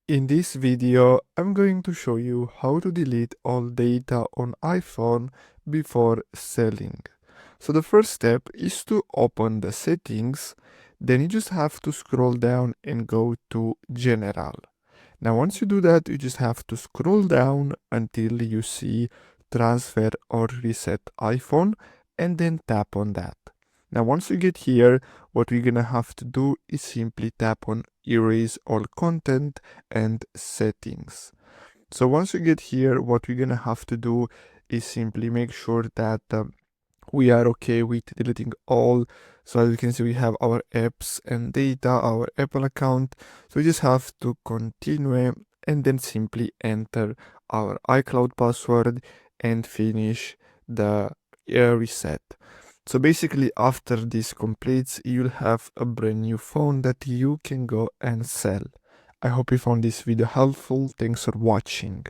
In this video, I'm going to show you how to delete all data on iPhone before selling. So the first step is to open the settings, then you just have to scroll down and go to General. Now once you do that, you just have to scroll down until you see Transfer or Reset iPhone and then tap on that. Now once you get here, what we're gonna have to do is simply tap on Erase all content and settings. So once you get here, what we're gonna have to do is simply make sure that we are okay with deleting all. So as you can see, we have our apps and data, our Apple account. So we just have to continue and then simply enter our iCloud password and finish the reset. So basically after this completes, you'll have a brand new phone that you can go and sell. I hope you found this video helpful. Thanks for watching.